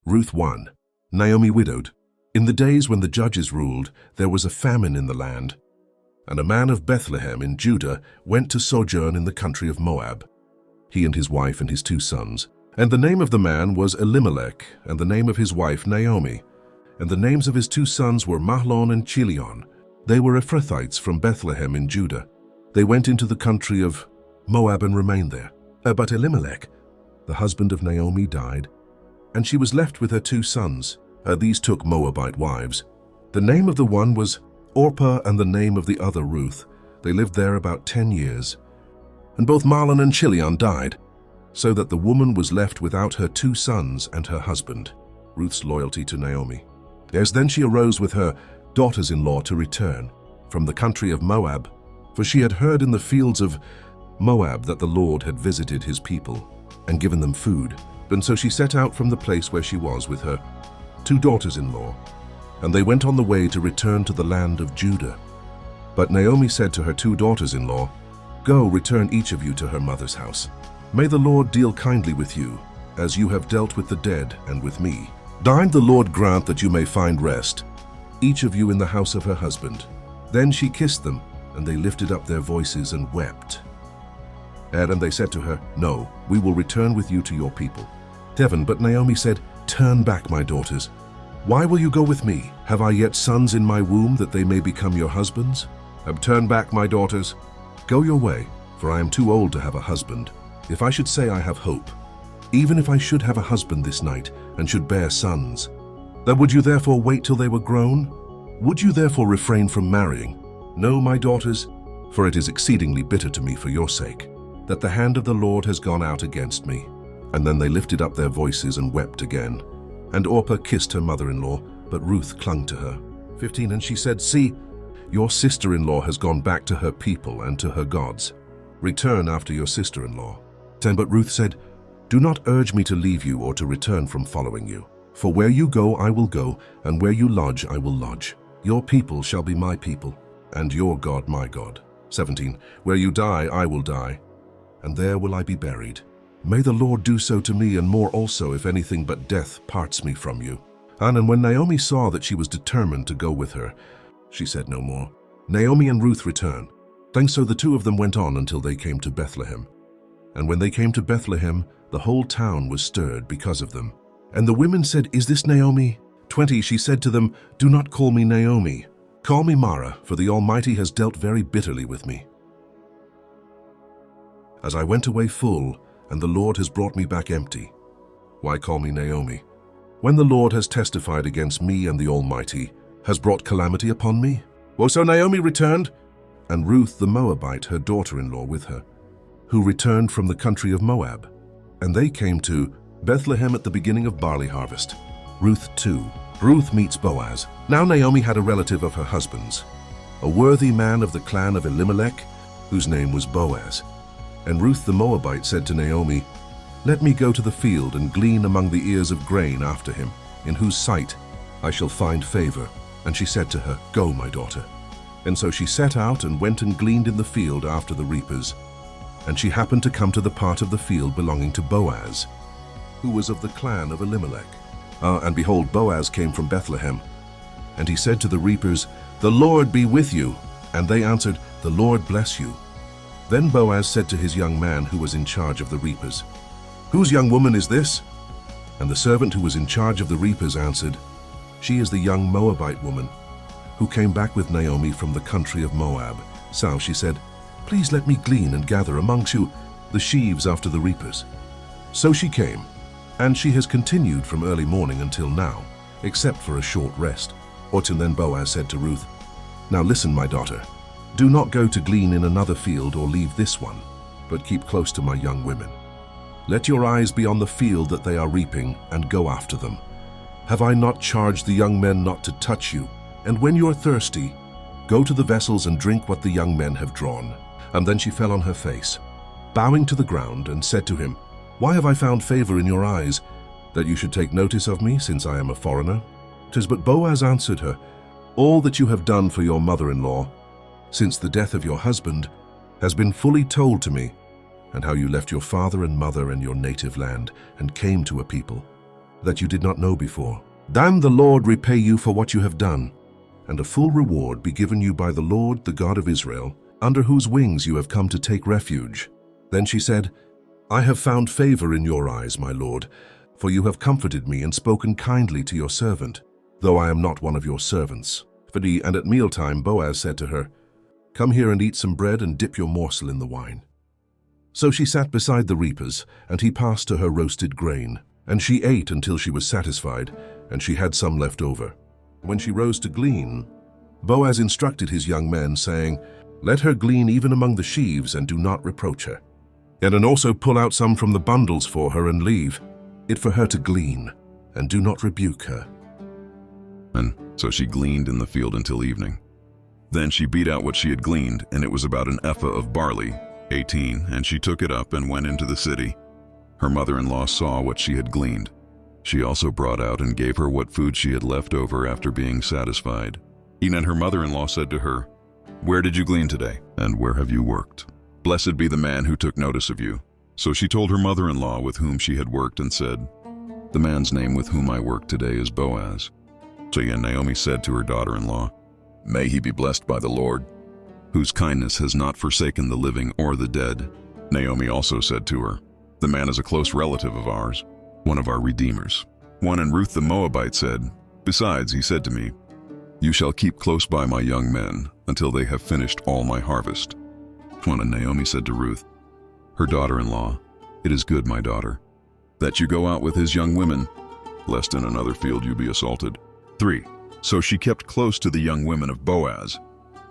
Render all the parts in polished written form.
Ruth 1. Naomi widowed. In the days when the judges ruled, there was a famine in the land. And a man of Bethlehem in Judah went to sojourn in the country of Moab, he and his wife and his 2 sons. And the name of the man was Elimelech, and the name of his wife Naomi. And the names of his 2 sons were Mahlon and Chilion. They were Ephrathites from Bethlehem in Judah. They went into the country of Moab and remained there. But Elimelech, the husband of Naomi, died, and she was left with her 2 sons. These took Moabite wives. The name of the one was Orpah, and the name of the other Ruth. They lived there about 10 years. And both Mahlon and Chilion died, so that the woman was left without her 2 sons and her husband. Ruth's loyalty to Naomi. Yes, then she arose with her daughters-in-law to return from the country of Moab, for she had heard in the fields of Moab that the Lord had visited his people and given them food. And so she set out from the place where she was with her 2 daughters-in-law, and they went on the way to return to the land of Judah. But Naomi said to her 2 daughters-in-law, "Go, return each of you to her mother's house. May the Lord deal kindly with you, as you have dealt with the dead and with me. The Lord grant that you may find rest, each of you in the house of her husband." Then she kissed them, and they lifted up their voices and wept. And they said to her, "No, we will return with you to your people." But Naomi said, "Turn back, my daughters. Why will you go with me? Have I yet sons in my womb that they may become your husbands? Turn back, my daughters. Go your way, for I am too old to have a husband. If I should say I have hope, even if I should have a husband this night and should bear sons, then would you therefore wait till they were grown? Would you therefore refrain from marrying? No, my daughters, for it is exceedingly bitter to me for your sake, that the hand of the Lord has gone out against me." And then they lifted up their voices and wept again. And Orpah kissed her mother-in-law, but Ruth clung to her. 15. And she said, "See, your sister-in-law has gone back to her people and to her gods. Return after your sister-in-law." 10. But Ruth said, "Do not urge me to leave you or to return from following you. For where you go, I will go, and where you lodge, I will lodge. Your people shall be my people, and your God my God." 17. Where you die, I will die, and there will I be buried. May the Lord do so to me, and more also, if anything but death parts me from you. And when Naomi saw that she was determined to go with her, she said no more. Naomi and Ruth returned. So the 2 of them went on until they came to Bethlehem. And when they came to Bethlehem, the whole town was stirred because of them. And the women said, "Is this Naomi?" 20. She said to them, "Do not call me Naomi. Call me Mara, for the Almighty has dealt very bitterly with me. As I went away full, and the Lord has brought me back empty. Why call me Naomi? When the Lord has testified against me, and the Almighty has brought calamity upon me?" Well, so Naomi returned, and Ruth the Moabite, her daughter-in-law, with her, who returned from the country of Moab. And they came to Bethlehem at the beginning of barley harvest. Ruth 2. Ruth meets Boaz. Now Naomi had a relative of her husband's, a worthy man of the clan of Elimelech, whose name was Boaz. And Ruth the Moabite said to Naomi, "Let me go to the field and glean among the ears of grain after him, in whose sight I shall find favor." And she said to her, "Go, my daughter." And so she set out and went and gleaned in the field after the reapers. And she happened to come to the part of the field belonging to Boaz, who was of the clan of Elimelech. And behold, Boaz came from Bethlehem. And he said to the reapers, "The Lord be with you." And they answered, "The Lord bless you." Then Boaz said to his young man who was in charge of the reapers, "Whose young woman is this?" And the servant who was in charge of the reapers answered, "She is the young Moabite woman, who came back with Naomi from the country of Moab." So she said, "Please let me glean and gather amongst you the sheaves after the reapers." So she came, and she has continued from early morning until now, except for a short rest. Till then Boaz said to Ruth, "Now listen, my daughter. Do not go to glean in another field or leave this one, but keep close to my young women. Let your eyes be on the field that they are reaping, and go after them. Have I not charged the young men not to touch you? And when you are thirsty, go to the vessels and drink what the young men have drawn." And then she fell on her face, bowing to the ground, and said to him, "Why have I found favor in your eyes, that you should take notice of me, since I am a foreigner?" But Boaz answered her, "All that you have done for your mother-in-law, since the death of your husband, has been fully told to me, and how you left your father and mother and your native land, and came to a people, that you did not know before. Then the Lord repay you for what you have done, and a full reward be given you by the Lord, the God of Israel, under whose wings you have come to take refuge." Then she said, "I have found favor in your eyes, my Lord, for you have comforted me and spoken kindly to your servant, though I am not one of your servants." And at mealtime Boaz said to her, "Come here and eat some bread and dip your morsel in the wine." So she sat beside the reapers, and he passed to her roasted grain. And she ate until she was satisfied, and she had some left over. When she rose to glean, Boaz instructed his young men, saying, "Let her glean even among the sheaves, and do not reproach her. And also pull out some from the bundles for her, and leave it for her to glean, and do not rebuke her." And so she gleaned in the field until evening. Then she beat out what she had gleaned, and it was about an ephah of barley, 18, and she took it up and went into the city. Her mother-in-law saw what she had gleaned. She also brought out and gave her what food she had left over after being satisfied. And her mother-in-law said to her, "Where did you glean today, and where have you worked? Blessed be the man who took notice of you." So she told her mother-in-law with whom she had worked and said, "The man's name with whom I work today is Boaz." So Naomi said to her daughter-in-law, "May he be blessed by the Lord, whose kindness has not forsaken the living or the dead." Naomi also said to her, "The man is a close relative of ours, one of our redeemers." And Ruth the Moabite said, "Besides, he said to me, 'You shall keep close by my young men until they have finished all my harvest.'" And Naomi said to Ruth, her daughter-in-law, "It is good, my daughter, that you go out with his young women, lest in another field you be assaulted." 3. So she kept close to the young women of Boaz,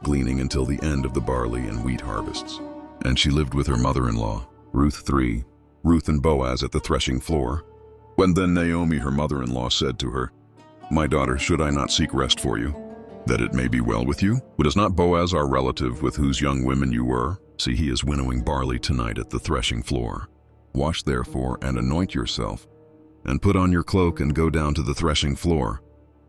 gleaning until the end of the barley and wheat harvests. And she lived with her mother-in-law. Ruth 3. Ruth and Boaz at the threshing floor. When then Naomi her mother-in-law said to her, "My daughter, should I not seek rest for you, that it may be well with you? Is not Boaz our relative with whose young women you were? See, he is winnowing barley tonight at the threshing floor. Wash therefore and anoint yourself, and put on your cloak and go down to the threshing floor.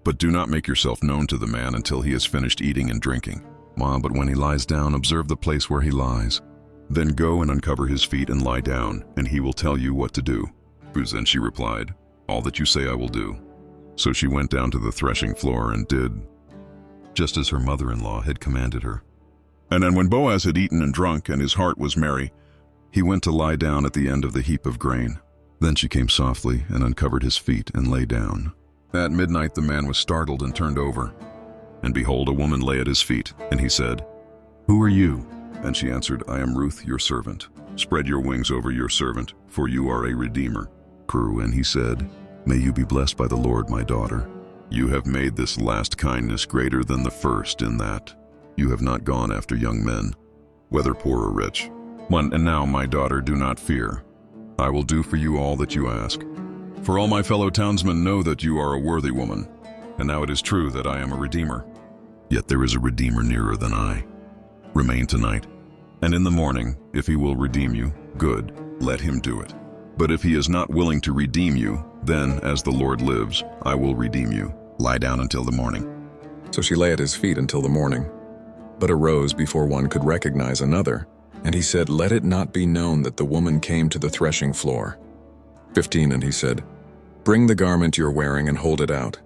But do not make yourself known to the man until he has finished eating and drinking. But when he lies down, observe the place where he lies. Then go and uncover his feet and lie down, and he will tell you what to do." Then she replied, "All that you say I will do." So she went down to the threshing floor and did just as her mother-in-law had commanded her. And then when Boaz had eaten and drunk, and his heart was merry, he went to lie down at the end of the heap of grain. Then she came softly and uncovered his feet and lay down. At midnight the man was startled and turned over. And behold, a woman lay at his feet, and he said, "Who are you?" And she answered, "I am Ruth, your servant. Spread your wings over your servant, for you are a redeemer." And he said, "May you be blessed by the Lord, my daughter. You have made this last kindness greater than the first, in that you have not gone after young men, whether poor or rich. And now, my daughter, do not fear. I will do for you all that you ask. For all my fellow townsmen know that you are a worthy woman, and now it is true that I am a redeemer. Yet there is a redeemer nearer than I. Remain tonight, and in the morning, if he will redeem you, good, let him do it. But if he is not willing to redeem you, then, as the Lord lives, I will redeem you. Lie down until the morning." So she lay at his feet until the morning, but arose before one could recognize another. And he said, "Let it not be known that the woman came to the threshing floor." 15. And he said, "Bring the garment you're wearing and hold it out."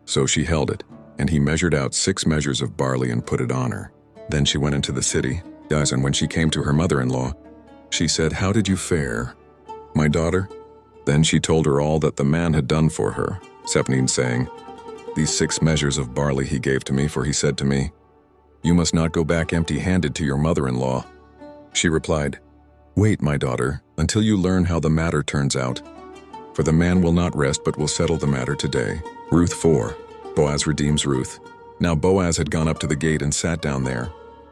So she held it, and he measured out 6 measures of barley and put it on her. Then she went into the city. And when she came to her mother-in-law, she said, "How did you fare, my daughter?" Then she told her all that the man had done for her, 17, saying, "These 6 measures of barley he gave to me, for he said to me, 'You must not go back empty-handed to your mother-in-law.'" She replied, "Wait, my daughter, until you learn how the matter turns out. For the man will not rest, but will settle the matter today." Ruth 4. Boaz redeems Ruth. Now Boaz had gone up to the gate and sat down there.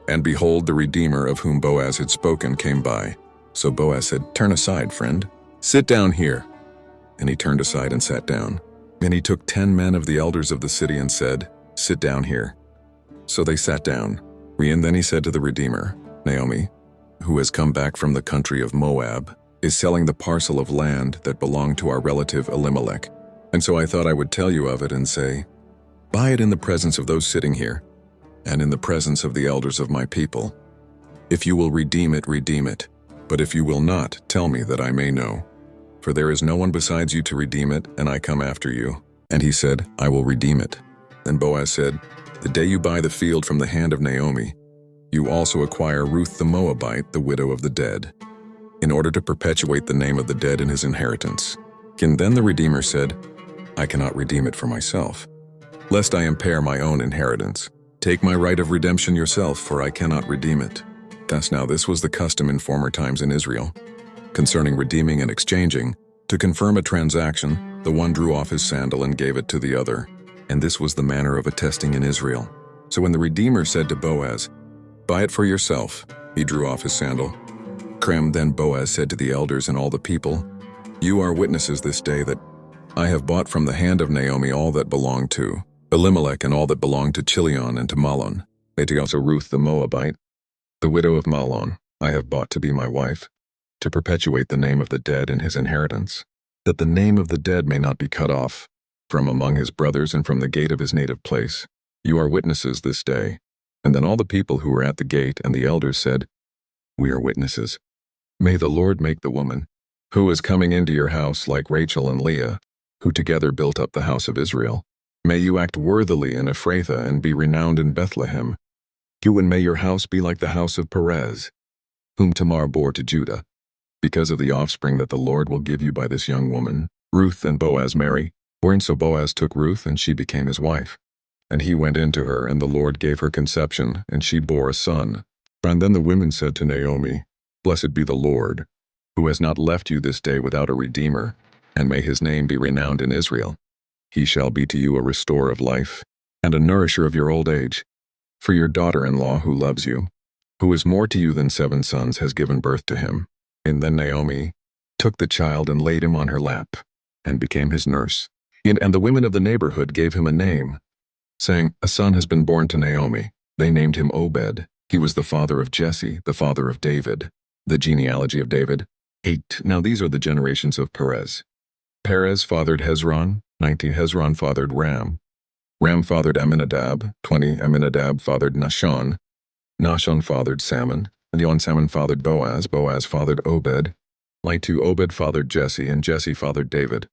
And behold, the Redeemer of whom Boaz had spoken came by. So Boaz said, "Turn aside, friend. Sit down here." And he turned aside and sat down. And he took 10 men of the elders of the city and said, "Sit down here." So they sat down. And then he said to the Redeemer, "Naomi, who has come back from the country of Moab, is selling the parcel of land that belonged to our relative Elimelech. And so I thought I would tell you of it and say, buy it in the presence of those sitting here, and in the presence of the elders of my people. If you will redeem it, redeem it. But if you will not, tell me that I may know. for there is no one besides you to redeem it, and I come after you. And he said, I will redeem it. Then Boaz said, the day you buy the field from the hand of Naomi, you also acquire Ruth the Moabite, the widow of the dead, in order to perpetuate the name of the dead in his inheritance. And then the Redeemer said, I cannot redeem it for myself, lest I impair my own inheritance. Take my right of redemption yourself, for I cannot redeem it. Thus now this was the custom in former times in Israel. Concerning redeeming and exchanging, to confirm a transaction, the one drew off his sandal and gave it to the other. And this was the manner of attesting in Israel. So when the Redeemer said to Boaz, buy it for yourself, he drew off his sandal. Then Boaz said to the elders and all the people, you are witnesses this day that I have bought from the hand of Naomi all that belonged to Elimelech and all that belonged to Chilion and to Mahlon, and also Ruth the Moabite, the widow of Mahlon, I have bought to be my wife, to perpetuate the name of the dead in his inheritance, that the name of the dead may not be cut off from among his brothers and from the gate of his native place. You are witnesses this day. And then all the people who were at the gate and the elders said, we are witnesses. May the Lord make the woman who is coming into your house like Rachel and Leah, who together built up the house of Israel. May you act worthily in Ephrathah and be renowned in Bethlehem. You and may your house be like the house of Perez, whom Tamar bore to Judah, because of the offspring that the Lord will give you by this young woman. Ruth and Boaz marry. Wherein so Boaz took Ruth, and she became his wife. And he went into her, and the Lord gave her conception, and she bore a son. And then the women said to Naomi, blessed be the Lord, who has not left you this day without a redeemer, and may his name be renowned in Israel. He shall be to you a restorer of life, and a nourisher of your old age. For your daughter-in-law who loves you, who is more to you than 7 sons, has given birth to him. And then Naomi took the child and laid him on her lap, and became his nurse. And the women of the neighborhood gave him a name, saying, a son has been born to Naomi. They named him Obed. He was the father of Jesse, the father of David. The genealogy of David. 8. Now these are the generations of Perez. Perez fathered Hezron. 19. Hezron fathered Ram. Ram fathered Amminadab. 20. Amminadab fathered Nahshon. Nahshon fathered Salmon. And Salmon fathered Boaz. Boaz fathered Obed. 2. Obed fathered Jesse, and Jesse fathered David.